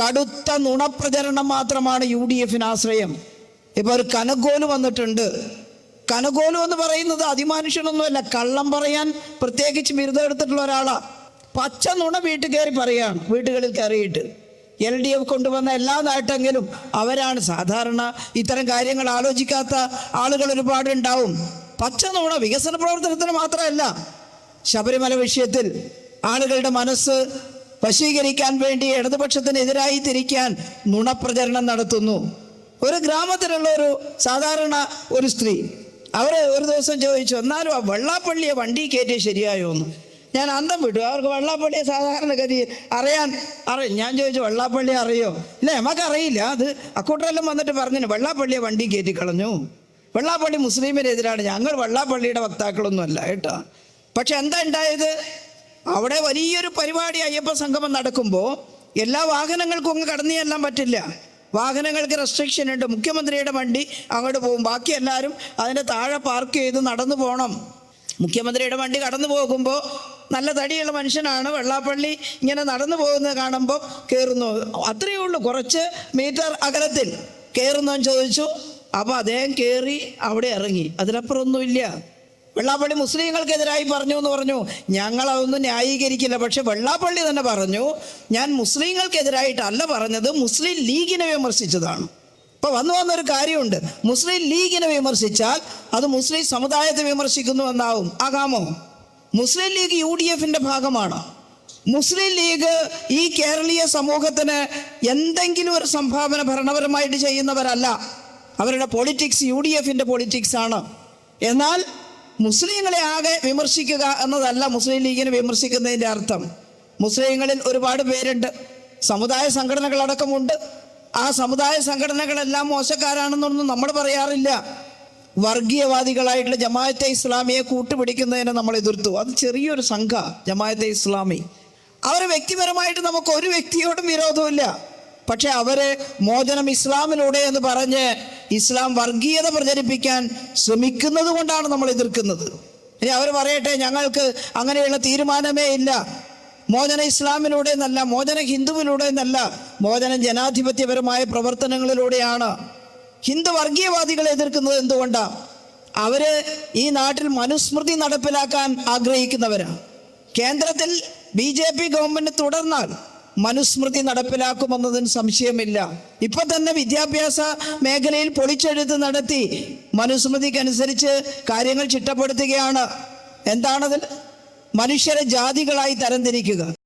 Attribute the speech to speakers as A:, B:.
A: കടുത്ത നുണപ്രചരണം മാത്രമാണ് UDF-ന് ആശ്രയം. ഇപ്പോൾ ഒരു കനകോല് വന്നിട്ടുണ്ട്. കനകോലു എന്ന് പറയുന്നത് അതിമാനുഷ്യനൊന്നുമല്ല, കള്ളം പറയാൻ പ്രത്യേകിച്ച് ബിരുദം എടുത്തിട്ടുള്ള ഒരാളാണ്. പച്ച നുണ വീട്ടിൽ കയറി പറയുകയാണ്, വീട്ടുകളിൽ കയറിയിട്ട്. LDF കൊണ്ടുവന്ന എല്ലാ നേട്ടങ്ങളും അവരാണ്. സാധാരണ ഇത്തരം കാര്യങ്ങൾ ആലോചിക്കാത്ത ആളുകൾ ഒരുപാടുണ്ടാവും. പച്ച നുണ വികസന പ്രവർത്തനത്തിന് മാത്രമല്ല, ശബരിമല വിഷയത്തിൽ ആളുകളുടെ മനസ്സ് വശീകരിക്കാൻ വേണ്ടി ഇടതുപക്ഷത്തിനെതിരായി തിരിക്കാൻ നുണപ്രചരണം നടത്തുന്നു. ഒരു ഗ്രാമത്തിലുള്ള ഒരു സാധാരണ ഒരു സ്ത്രീ, അവർ ഒരു ദിവസം ചോദിച്ചു, എന്നാലും ആ വെള്ളാപ്പള്ളിയെ വണ്ടി കയറ്റിയത് ശരിയായോ എന്ന്. ഞാൻ അന്തം വിട്ടു. അവർക്ക് വെള്ളാപ്പള്ളിയെ സാധാരണഗതി അറിയാം. ഞാൻ ചോദിച്ചു, വെള്ളാപ്പള്ളി അറിയോ? ഇല്ല, നമുക്കറിയില്ല. അത് അക്കൂട്ടരെല്ലാം വന്നിട്ട് പറഞ്ഞു, വെള്ളാപ്പള്ളിയെ വണ്ടി കയറ്റി കളഞ്ഞു. വെള്ളാപ്പള്ളി മുസ്ലിമിനെതിരാണ്. ഞങ്ങൾ വെള്ളാപ്പള്ളിയുടെ വക്താക്കളൊന്നും അല്ല കേട്ടോ. പക്ഷെ എന്താ ഉണ്ടായത്? അവിടെ വലിയൊരു പരിപാടി അയ്യപ്പ സംഗമം നടക്കുമ്പോൾ എല്ലാ വാഹനങ്ങൾക്കും അങ്ങ് കടന്നു ചെല്ലാൻ പറ്റില്ല. വാഹനങ്ങൾക്ക് റെസ്ട്രിക്ഷൻ ഉണ്ട്. മുഖ്യമന്ത്രിയുടെ വണ്ടി അങ്ങോട്ട് പോകും, ബാക്കി എല്ലാവരും അതിൻ്റെ താഴെ പാർക്ക് ചെയ്ത് നടന്നു പോകണം. മുഖ്യമന്ത്രിയുടെ വണ്ടി കടന്നു പോകുമ്പോൾ നല്ല തടിയുള്ള മനുഷ്യനാണ്, വെള്ളാപ്പള്ളി ഇങ്ങനെ നടന്നു പോകുന്നത് കാണുമ്പോൾ കയറുന്നു. അത്രയേ ഉള്ളൂ, കുറച്ച് മീറ്റർ അകലത്തിൽ കയറുന്നവൻ ചോദിച്ചു. അപ്പോൾ അദ്ദേഹം കയറി അവിടെ ഇറങ്ങി. അതിനപ്പുറമൊന്നുമില്ല. വെള്ളാപ്പള്ളി മുസ്ലിങ്ങൾക്കെതിരായി പറഞ്ഞു എന്ന് പറഞ്ഞു. ഞങ്ങളതൊന്നും ന്യായീകരിക്കില്ല. പക്ഷെ വെള്ളാപ്പള്ളി തന്നെ പറഞ്ഞു, ഞാൻ മുസ്ലിങ്ങൾക്കെതിരായിട്ടല്ല പറഞ്ഞത്, മുസ്ലിം ലീഗിനെ വിമർശിച്ചതാണ്. ഇപ്പോൾ വന്നൊരു കാര്യമുണ്ട്, മുസ്ലിം ലീഗിനെ വിമർശിച്ചാൽ അത് മുസ്ലിം സമുദായത്തെ വിമർശിക്കുന്നു എന്നാവും. ആകാമോ? മുസ്ലിം ലീഗ് UDF-ന്റെ ഭാഗമാണ്. മുസ്ലിം ലീഗ് ഈ കേരളീയ സമൂഹത്തിന് എന്തെങ്കിലും ഒരു സംഭാവന ഭരണപരമായിട്ട് ചെയ്യുന്നവരല്ല. അവരുടെ പൊളിറ്റിക്സ് UDF-ന്റെ പൊളിറ്റിക്സ് ആണ്. എന്നാൽ മുസ്ലിങ്ങളെ ആകെ വിമർശിക്കുക എന്നതല്ല മുസ്ലിം ലീഗിനെ വിമർശിക്കുന്നതിൻ്റെ അർത്ഥം. മുസ്ലിങ്ങളിൽ ഒരുപാട് പേരുണ്ട്, സമുദായ സംഘടനകളടക്കമുണ്ട്. ആ സമുദായ സംഘടനകളെല്ലാം മോശക്കാരാണെന്നൊന്നും നമ്മൾ പറയാറില്ല. വർഗീയവാദികളായിട്ടുള്ള ജമാഅത്തെ ഇസ്ലാമിയെ കൂട്ടുപിടിക്കുന്നതിനെ നമ്മൾ എതിർത്തു. അത് ചെറിയൊരു സംഘ ജമാഅത്തെ ഇസ്ലാമി. അവർ വ്യക്തിപരമായിട്ട് നമുക്ക് ഒരു വ്യക്തിയോടും വിരോധമില്ല. പക്ഷെ അവരെ മോചനം ഇസ്ലാമിലൂടെ എന്ന് പറഞ്ഞ് ഇസ്ലാം വർഗീയത പ്രചരിപ്പിക്കാൻ ശ്രമിക്കുന്നത് കൊണ്ടാണ് നമ്മൾ എതിർക്കുന്നത്. ഇനി അവർ പറയട്ടെ, ഞങ്ങൾക്ക് അങ്ങനെയുള്ള തീരുമാനമേ ഇല്ല, മോചന ഇസ്ലാമിലൂടെ എന്നല്ല, മോചന ഹിന്ദുവിലൂടെ എന്നല്ല, മോചനം ജനാധിപത്യപരമായ പ്രവർത്തനങ്ങളിലൂടെയാണ്. ഹിന്ദു വർഗീയവാദികളെ എതിർക്കുന്നത് എന്തുകൊണ്ടാണ്? അവര് ഈ നാട്ടിൽ മനുസ്മൃതി നടപ്പിലാക്കാൻ ആഗ്രഹിക്കുന്നവരാണ്. കേന്ദ്രത്തിൽ BJP ഗവൺമെന്റ് തുടർന്നാൽ മനുസ്മൃതി നടപ്പിലാക്കുമെന്നതിന് സംശയമില്ല. ഇപ്പൊ തന്നെ വിദ്യാഭ്യാസ മേഖലയിൽ പൊളിച്ചെഴുത്ത് നടത്തി മനുസ്മൃതിക്കനുസരിച്ച് കാര്യങ്ങൾ ചിട്ടപ്പെടുത്തുകയാണ്. എന്താണതിൽ? മനുഷ്യരെ ജാതികളായി തരംതിരിക്കുക.